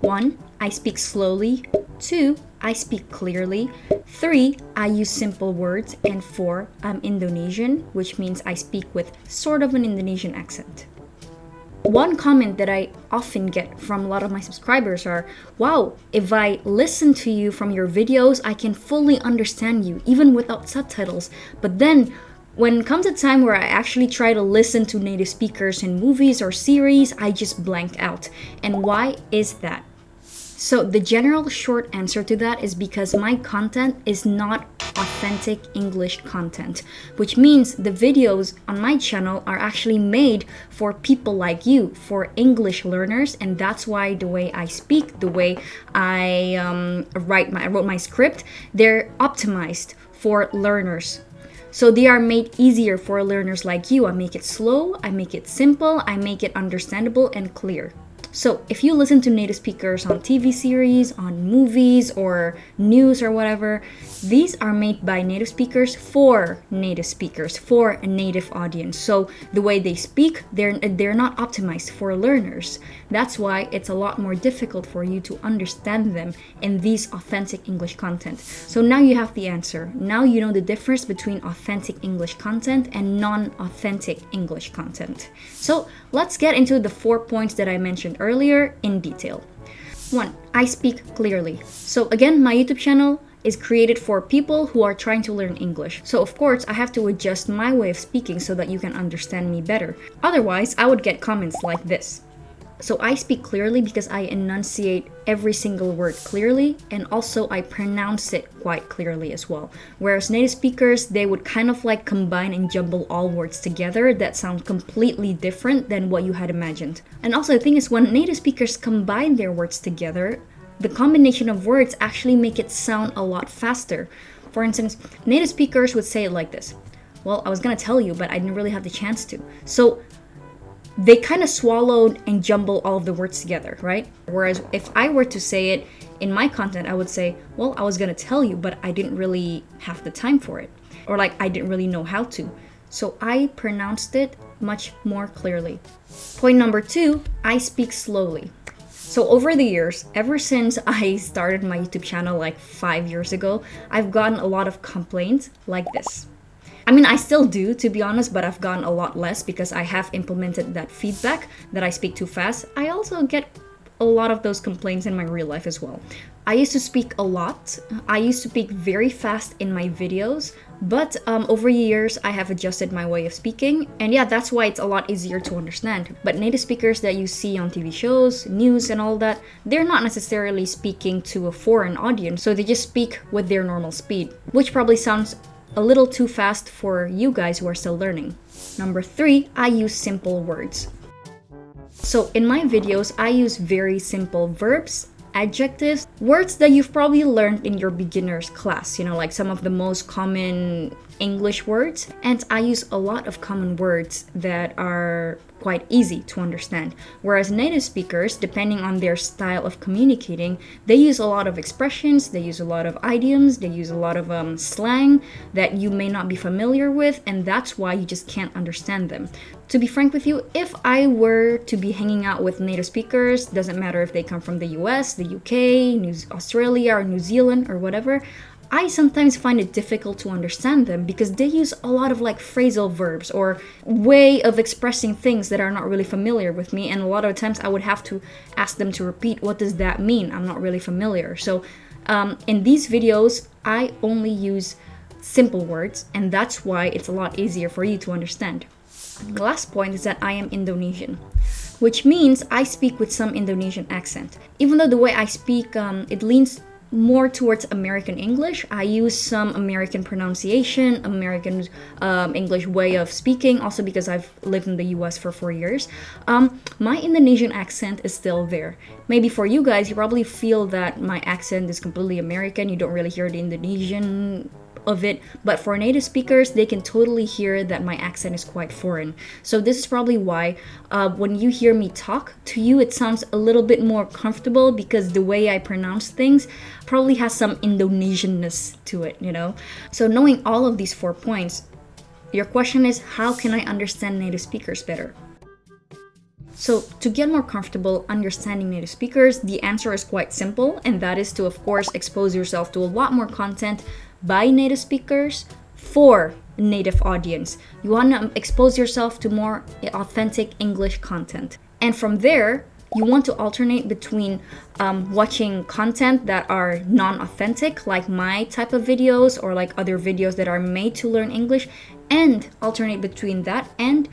1. I speak slowly. 2. I speak clearly. 3. I use simple words. And 4. I'm Indonesian, which means I speak with sort of an Indonesian accent. One comment that I often get from a lot of my subscribers are, wow, if I listen to you from your videos, I can fully understand you, even without subtitles. But then, when it comes a time where I actually try to listen to native speakers in movies or series, I just blank out. And why is that? So the general short answer to that is because my content is not authentic English content, which means the videos on my channel are actually made for people like you, for English learners, and that's why the way I speak, the way I wrote my script, they're optimized for learners. So they are made easier for learners like you. I make it slow, I make it simple, I make it understandable and clear. So if you listen to native speakers on TV series, on movies, or news or whatever, these are made by native speakers, for a native audience. So the way they speak, they're not optimized for learners. That's why it's a lot more difficult for you to understand them in these authentic English content. So now you have the answer. Now you know the difference between authentic English content and non-authentic English content. So let's get into the 4 points that I mentioned earlier in detail. 1. I speak clearly. So again, my YouTube channel is created for people who are trying to learn English. So of course, I have to adjust my way of speaking so that you can understand me better. Otherwise, I would get comments like this. So I speak clearly because I enunciate every single word clearly, and also I pronounce it quite clearly as well. Whereas native speakers, they would kind of like combine and jumble all words together that sound completely different than what you had imagined. And also the thing is, when native speakers combine their words together, the combination of words actually make it sound a lot faster. For instance, native speakers would say it like this. Well, I was gonna tell you, but I didn't really have the chance to. So they kind of swallowed and jumbled all of the words together, right? Whereas if I were to say it in my content, I would say, well, I was gonna tell you, but I didn't really have the time for it. Or like, I didn't really know how to. So I pronounced it much more clearly. Point number 2, I speak slowly. So over the years, ever since I started my YouTube channel like 5 years ago, I've gotten a lot of complaints like this. I mean, I still do, to be honest, but I've gotten a lot less because I have implemented that feedback that I speak too fast. I also get a lot of those complaints in my real life as well. I used to speak a lot. I used to speak very fast in my videos, but over years, I have adjusted my way of speaking. And yeah, that's why it's a lot easier to understand. But native speakers that you see on TV shows, news and all that, they're not necessarily speaking to a foreign audience. So they just speak with their normal speed, which probably sounds a little too fast for you guys who are still learning. Number 3, I use simple words. So in my videos, I use very simple verbs, adjectives, words that you've probably learned in your beginner's class, you know, like some of the most common English words. And I use a lot of common words that are quite easy to understand. Whereas native speakers, depending on their style of communicating, they use a lot of expressions, they use a lot of idioms, they use a lot of slang that you may not be familiar with, and that's why you just can't understand them. To be frank with you, if I were to be hanging out with native speakers, doesn't matter if they come from the US, the UK, Australia, or New Zealand, or whatever, I sometimes find it difficult to understand them because they use a lot of like phrasal verbs or way of expressing things that are not really familiar with me, and a lot of times I would have to ask them to repeat, what does that mean? I'm not really familiar. So in these videos, I only use simple words, and that's why it's a lot easier for you to understand. The last point is that I am Indonesian, which means I speak with some Indonesian accent. Even though the way I speak, it leans more towards American English. I use some American pronunciation, American English way of speaking, also because I've lived in the US for 4 years. My Indonesian accent is still there. Maybe for you guys, you probably feel that my accent is completely American. You don't really hear the Indonesian of it, but for native speakers, they can totally hear that my accent is quite foreign. So this is probably why when you hear me talk, to you it sounds a little bit more comfortable because the way I pronounce things probably has some Indonesianness to it, you know? So knowing all of these 4 points, your question is, how can I understand native speakers better? So to get more comfortable understanding native speakers, the answer is quite simple, and that is to, of course, expose yourself to a lot more content by native speakers for native audience. You want to expose yourself to more authentic English content. And from there, you want to alternate between watching content that are non-authentic, like my type of videos or like other videos that are made to learn English, and alternate between that and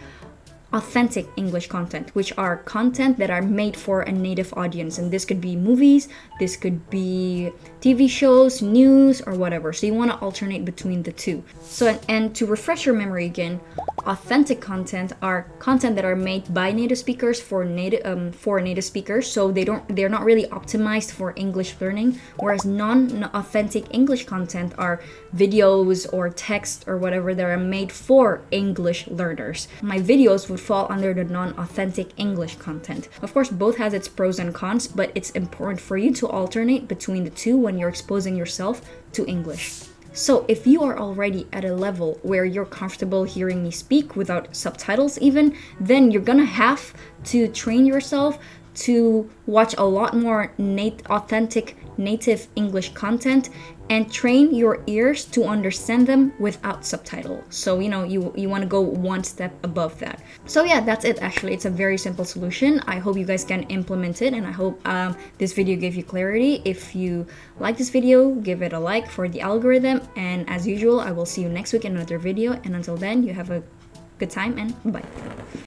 authentic English content, which are content that are made for a native audience. And this could be movies, this could be TV shows, news, or whatever. So you want to alternate between the two. So, and to refresh your memory again, authentic content are content that are made by native speakers for native speakers. So they're not really optimized for English learning, whereas non-authentic English content are videos or text or whatever that are made for English learners. My videos would fall under the non-authentic English content. Of course, both has its pros and cons, but it's important for you to alternate between the two when you're exposing yourself to English. So if you are already at a level where you're comfortable hearing me speak without subtitles even, then you're gonna have to train yourself to watch a lot more authentic native English content and train your ears to understand them without subtitle. So you want to go one step above that. So yeah, that's it. Actually, it's a very simple solution. I hope you guys can implement it, and I hope this video gave you clarity. If you like this video, give it a like for the algorithm, and as usual, I will see you next week in another video. And until then, you have a good time and bye.